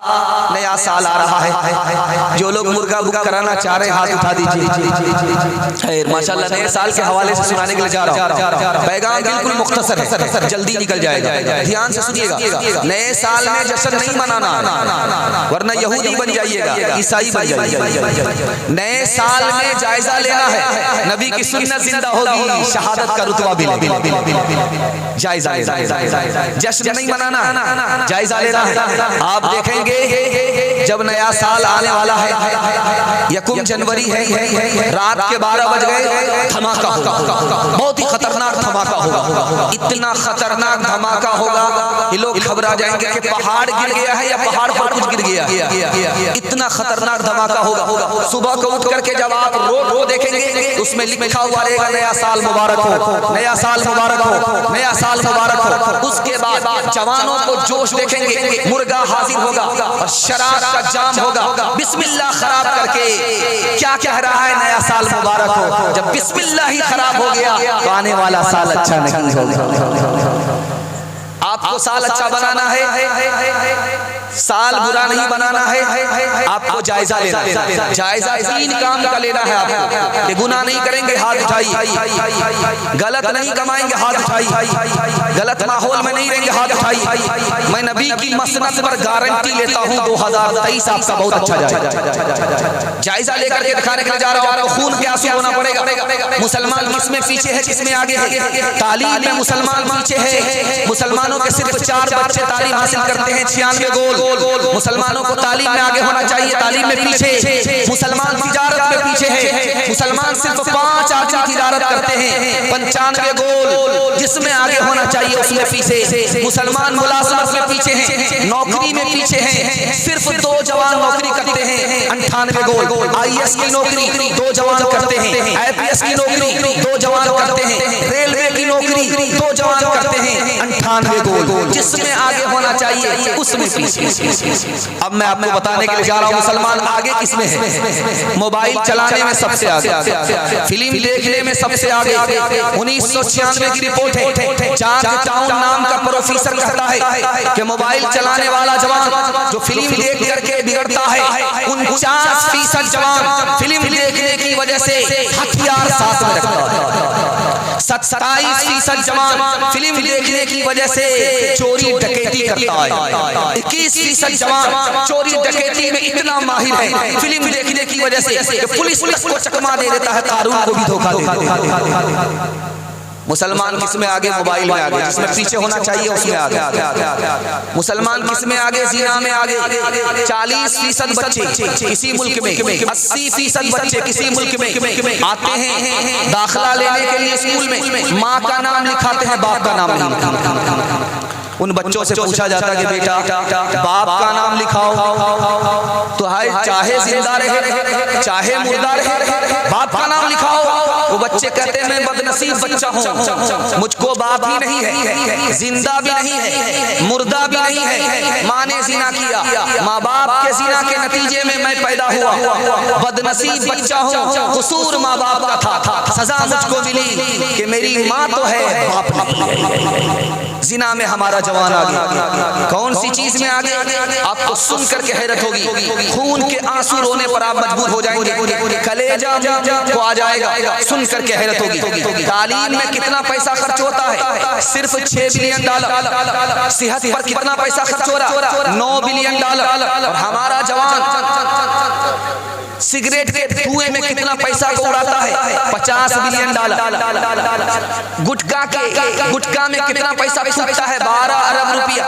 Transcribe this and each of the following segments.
नया साल आ रहा है, जो लोग मुर्गा बुक कराना चाह रहे हैं हाथ उठा दीजिए। माशाल्लाह नए साल के हवाले से सुनाने के लिए जा रहा हूँ। पैगाम बिल्कुल मुख्तसर है, जल्दी निकल जाएगा, ध्यान से सुनिएगा। नए साल में जश्न नहीं मनाना, वरना यहूदी बन जाइएगा, ईसाई बन जाइएगा। नए साल में जायजा लेना है, नबी की सुन्नत जिंदा होगी, शहादत का रुतबा मिलेगा। जायजा जश्न नहीं मनाना, जायजा लेना है। आप देखेंगे जब नया साल आने वाला है, यकुम जनवरी है, रात के 12 बज गए, धमाका होगा, बहुत ही खतरनाक धमाका होगा। इतना खतरनाक धमाका होगा ये लोग घबरा जाएंगे कि पहाड़ गिर गया है या पहाड़ पर कुछ गिर गया। इतना खतरनाक धमाका होगा। सुबह को उठ करके जब आप रोड देखेंगे उसमें लिखा हुआ रहेगा नया साल मुबारक हो, नया साल मुबारक हो, नया साल मुबारक हो। उसके बाद जवानों को जोश देखेंगे, मुर्गा हाजिर होगा और शराब का जाम होगा। बिस्मिल्लाह खराब करके क्या कह रहा है, नया साल मुबारक हो। जब बिस्मिल्लाह ही खराब हो गया तो आने वाला साल अच्छा नहीं होगा। आपको साल अच्छा बनाना है, साल बुरा नहीं बनाना है। आपको जायजा लेना है, जायजा 3 काम का लेना है आपको। कि गुनाह नहीं करेंगे, हाथ उठाइए। गलत नहीं कमाएंगे, हाथ उठाइए। गलत माहौल में नहीं रहेंगे, हाथ उठाइए। मैं नबी की मसनद पर गारंटी लेता हूँ 2023 आपका बहुत अच्छा जाएगा। जायजा लेकर के दिखाने के लिए जा रहा हूँ। आपको खून के आंसू होना पड़ेगा। मुसलमान किसमें पीछे है, किसमें आगे है? तालीम में मुसलमान पीछे है। मुसलमानों के सिर्फ 4 बच्चे तालीम हासिल करते हैं, 96 गोल। मुसलमानों को तालीम में आगे होना चाहिए, तालीम में पीछे। मुसलमान तिजारत में पीछे है, मुसलमान सिर्फ 5 आदमी तिजारत करते हैं, 95 गोल। जिसमें आगे होना चाहिए उसमें पीछे। मुसलमान मुलाजमत में पीछे हैं, नौकरी में पीछे हैं, सिर्फ 2 जवान नौकरी करते हैं, 98 गोल। IAS की नौकरी 2 जवान करते हैं, IPS की नौकरी 2 जवान करते हैं, रेलवे की नौकरी 2 जवान करते हैं, 98 गोल। जिसमें आगे होना चाहिए उसमें पीछे। अब मैं आपको बताने के लिए जा रहा हूँ मुसलमान आगे किसमें है। मोबाइल चलाने में सबसे आगे, फिल्म देखने में सबसे आगे। 1996 की रिपोर्ट है, जॉर्ज टाउन नाम का प्रोफेसर कहता है कि मोबाइल चलाने वाला जवान जो फिल्म देख करके बिगड़ता है, 49% जवान फिल्म देखने की वजह से हथियार साथ में रखता है। 27% जवान फिल्म देखने की वजह से चोरी डकैती करता है। 21% जवान चोरी डकैती में इतना माहिर है, फिल्म देखने की वजह से पुलिस को चकमा दे देता है, कानून को भी धोखा दे देता है। मुसलमान किसमें आगे? मोबाइल में आगे। जिसमें पीछे होना चाहिए उसमें आगे। मुसलमान किसमें आगे? ज़िना में आगे। 40% बच्चे किसी मुल्क में, 80% बच्चे किसी मुल्क में आते हैं दाखिला लेने के लिए स्कूल में, माँ का नाम लिखाते हैं, बाप का नाम नहीं। उन बच्चों से पूछा जाता है कि बेटा बाप का नाम लिखाओ, तो है चाहे जिंदा रहे चाहे मुर्दा रहे, बाप का नाम लिखाओ। वो बच्चे कहते हैं मैं बदनसीब बच्चा हूँ, मुझको बाप ही नहीं है, जिंदा भी नहीं है, मुर्दा भी नहीं है। माँ ने जिना किया, माँ बाप के जिना के नतीजे में मैं पैदा हुआ, बदनसीब बच्चा हूँ, कसूर माँ बाप का था, सजा मुझको मिली कि मेरी माँ तो है बाप नहीं। जिना में हमारा जवान आगे, कौन सी चीज में आगे? आपको सुन करके हैरत होगी, खून के आंसू रोने पर आप मजबूर हो जाएंगे, कलेजा को आ जाएगा, सुन करके हैरत होगी। तालीम में कितना पैसा खर्च होता है? सिर्फ $6 बिलियन। सेहत पर कितना पैसा खर्च हो रहा? $9 बिलियन। और हमारा जवान सिगरेट के धुएं में कितना पैसा को उड़ाता है? $50 बिलियन। गुटखा में कितना पैसा फूकता है? 12 अरब रुपया।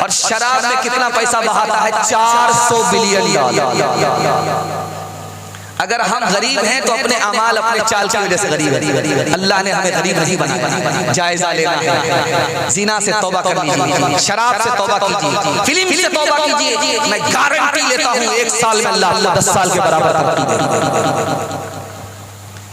और शराब में कितना पैसा बहाता है? $400 बिलियन। अगर हम गरीब हैं तो अपने अमाल अपने चाल की वजह से गरीब है। अल्लाह ने हमें गरीब नहीं बनाया। जायजा लेना है, जिना से तौबा कर लीजिए, शराब से तौबा कीजिए, फिल्म से तौबा कीजिए। मैं गारंटी लेता हूँ 1 साल में अल्लाह आपको 10 साल के बराबर तरक्की देगा।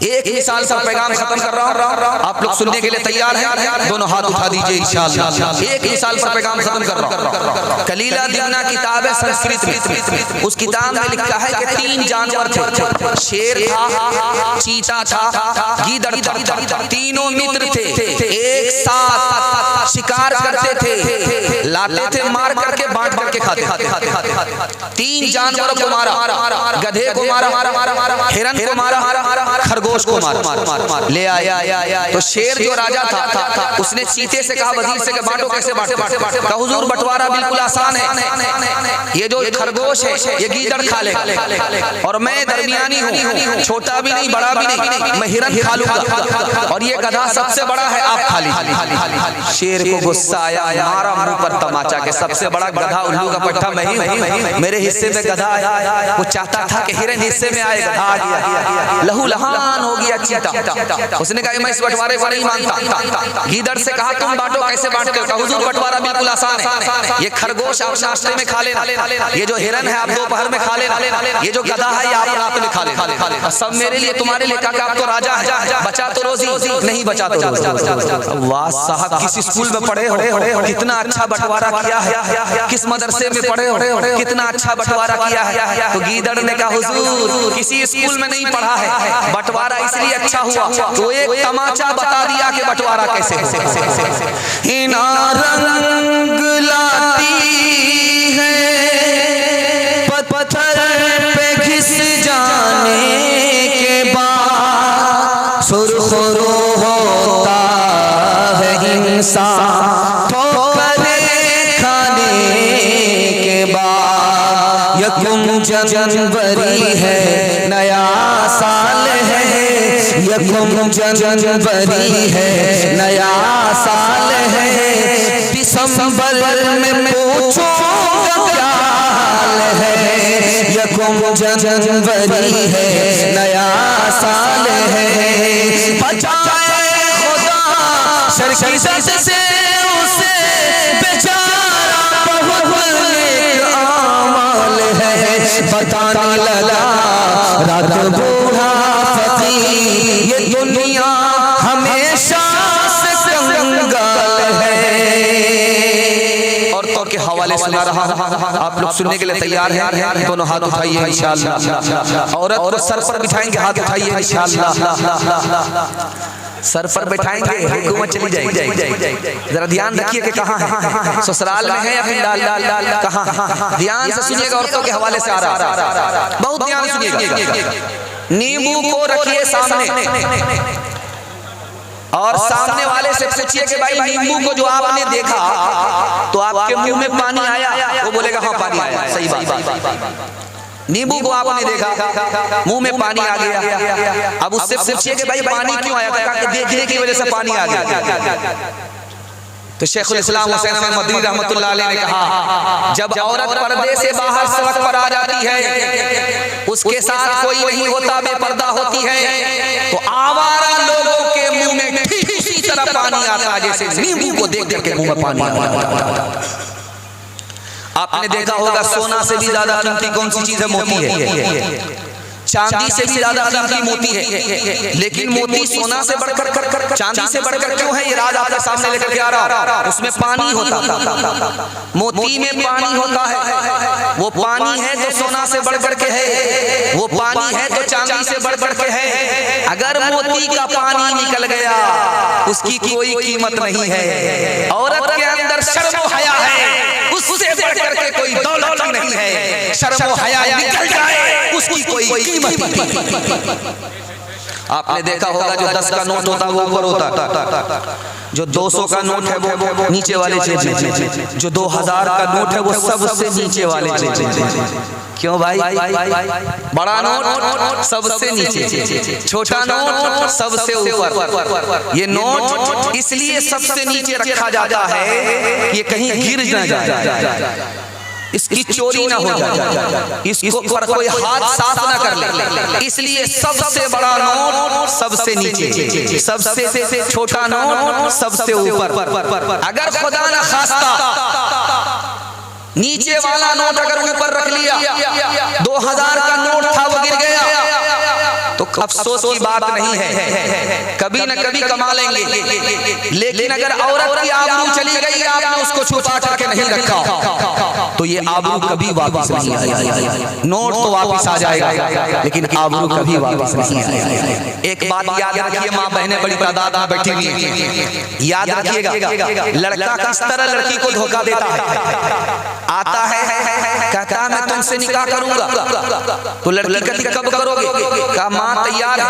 एक मिसाल से पैगाम खत्म कर रहा हूँ, आप लोग सुनने के लिए तैयार हैं? दोनों हाथ उठा दीजिए इंशाअल्लाह। एक मिसाल पर पैगाम खत्म कर रहा हूँ। कलीला दिमना किताब है संस्कृत में, उस किताब में लिखा है कि 3 जानवर थे, शेर था, चीता था, गीदड़ था, तीनों मित्र थे, एक साथ शिकार करते थे, लाते थे, मार करके बांट बांट के खाते। 3 जानवरों को मारा, गधे को मारा, हिरन को मारा, खरगोश को मारा, ले आया। तो शेर जो राजा था उसने चीते से कहा, वजीर से, बांटो कैसे बांटो? कहा हुजूर बंटवारा बिल्कुल आसान है, ये जो खरगोश है ये गीदड़ खा लेगा और मैं दरमियानी हूँ, छोटा भी नहीं बड़ा भी नहीं, मैं हिरन खा लूंगा और ये गधा सबसे बड़ा है, आप खा लीजिए। शेर को गुस्सा आया, मारा मुंह पर तमाचा के सबसे बड़ा गधा उल्लू का पट्टा मैं ही हूँ, मेरे हिस्से में गधा आया। वो चाहता था कि हिरन हिस्से में आए, गधा आ गया, लहू लहान हो गया चीता। उसने कहा मैं इस बंटवारे को नहीं मानता। गीदड़ से कहा तुम बांटो कैसे बांटते हो? हुजूर बंटवारा बिल्कुल आसान है, ये खरगोश आप नाश्ते में खा लेना, ये जो हिरन है आप दोपहर में खा लेना, ये जो गधा है ये आप रात में खा लेना, सब मेरे लिए तुम्हारे लिए। कहा आप तो राजा है, बचा तो रोजी नहीं, बचा तो रोजी। वाह साहब, किस स्कूल में पढ़े हो, कितना अच्छा बंटवारा किया है, किस मदरसे में पढ़े हो, कितना अच्छा बंटवारा किया है। तो गीदड़ ने कहा हुजूर किसी स्कूल में नहीं पढ़ा है, बंटवारा इसलिए अच्छा हुआ, तो एक तमाचा बता दिया कि बंटवारा कैसे इना रंग लाती है पत्थर पे घिस जाने के बाद, सुरखरू होता है इंसान ठोकरे खाने के बाद। यकम जनवरी है नया साल है, यकम जनवरी है नया साल है, दिसंबर में पूछो क्या हाल है, यकम जनवरी है नया साल है। बचाए खुदा शर्किदत से उसे, बेचारा बहुत नेक आमाल है, बताने लगा रात बूढ़ा फकीर, ये दुनिया हमेशा से कंगाल है। औरतों के हवाले सुना रहा, आप लोग सुनने के लिए तैयार हैं? दोनों हाथ उठाइए इंशाअल्लाह। औरत को सर पर बिठाएंगे, हाथ उठाइए इंशाअल्लाह। सर पर बैठाएंगे, हुकूमत चली जाएगी। जरा ध्यान रखिए कि कहाँ है, ससुराल में है या फिर कहाँ? ध्यान से सुनिएगा, औरतों के हवाले से आ रहा, बहुत ध्यान सुनिएगा। नींबू को रखिए सामने और सामने वाले से पूछिए कि भाई नींबू को जो आपने देखा तो आपके मुंह में पानी आया? वो बोलेगा हाँ पानी आया, सही बात। नींबू को आपने देखा, मुंह में पानी आ गया, अब उससे पूछिए कि भाई पानी क्यों आया? देखने की वजह से पानी आ गया। तो शेखुल इस्लाम हुसैन अहमद मदनी रहमतुल्लाह अलैह ने कहा, जब औरत पर्दे से बाहर सड़क पर आ जाती है, उसके साथ कोई नहीं होता, बेपर्दा होती है, तो आवारा लोगों के मुंह में ठीक उसी तरह पानी आता है जैसे नींबू को देख करके मुंह में पानी आता। आपने देखा होगा सोना से भी ज्यादा कीमती कौन सी चीज है? मोती है। चांदी से भी ज्यादा कीमती मोती है, लेकिन मोती सोना से बढ़कर, चांदी से बढ़कर क्यों है? ये राज आपके सामने लेकर के आ रहा। उसमें पानी होता, मोती में पानी होता है, वो पानी है तो सोना से बढ़कर के है, वो पानी है तो चांदी से बढ़कर के है। अगर मोती का पानी निकल गया उसकी कोई कीमत नहीं है। औरत के अंदर शर्म व हया है, उससे बढ़कर के कोई दौलत नहीं है। शर्म व हया निकल जाए उसकी कोई कीमत नहीं। आपने देखा होगा जो 10 का नोट होता है वो ऊपर होता, जो 200 का नोट है वो नीचे वाले जेब में, जो 2000 का नोट है वो सबसे नीचे वाले जेब में। क्यों भाई? बड़ा नोट सबसे नीचे, छोटा नोट सबसे ऊपर। ये नोट इसलिए सबसे नीचे रखा जाता है ये कहीं गिर न जाए, इसकी चोरी ना हो जाए, इसको पर कोई हाथ साफ ना कर ले, इसलिए सबसे बड़ा नोट सबसे नीचे, सबसे छोटा नोट सबसे ऊपर। अगर खुदा न खास्ता नीचे वाला नोट अगर ऊपर रख लिया, 2000 का नोट था वो गिर गया, तो अफसोस की बात नहीं है, कभी न कभी कमा लेंगे, लेकिन अगर औरत की आबरू चली गई, आपने उसको छुपा करके नहीं रखा, तो ये आबरू कभी वापस नहीं आएगी। नोट तो वापस आ जाएगा, लेकिन आबरू कभी वापस नहीं आएगा। एक बात याद रखिए, माँ बहनें बड़ी तादाद में बैठी हुई हैं, याद रखिएगा, लड़का किस तरह लड़की को धोखा देता है। आता है, कहता मैं तुमसे निकाह करूंगा, तो लड़की कहती कब करोगे? कहा माँ तैयार है,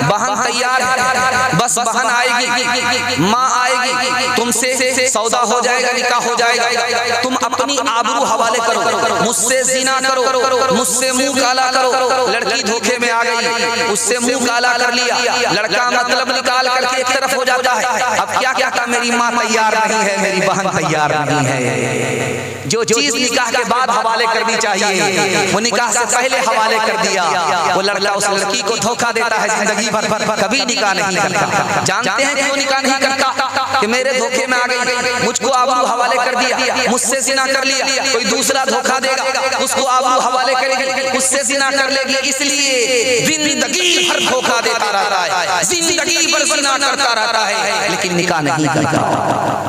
बहन तैयार है, बस बहन आएगी, माँ आएगी, तुमसे सौदा हो जाएगा, निकाह हो जाएगा। तुम अपनी आबरू हवाले करो, मुझसे ज़िना करो, मुझसे मुंह काला करो। लड़की धोखे में आ गई, उससे मुंह काला कर लिया, लड़का मतलब निकाल करके एक तरफ हो जाता है। अब क्या कहता, मेरी माँ तैयार नहीं है, मेरी बहन तैयार नहीं है। जो चीज निकाह के बाद हवाले करनी चाहिए, वो निकाह से पहले हवाले कर दिया। वो लड़का उस लड़की को धोखा देता है, जिंदगी भर कभी निकाह नहीं करता। जानते हैं क्यों निकाह नहीं करता? कि मेरे धोखे में आ गई, मुझको आबरू हवाले कर दिया, मुझसे ज़िना कर लिया, कोई दूसरा धोखा देगा, उसको आबरू हवाले करेगी, उससे ज़िना कर लेगी, इसलिए जिंदगी भर धोखा देता रहता है, जिंदगी भर ज़िना करता रहता है, लेकिन निकाह नहीं करता।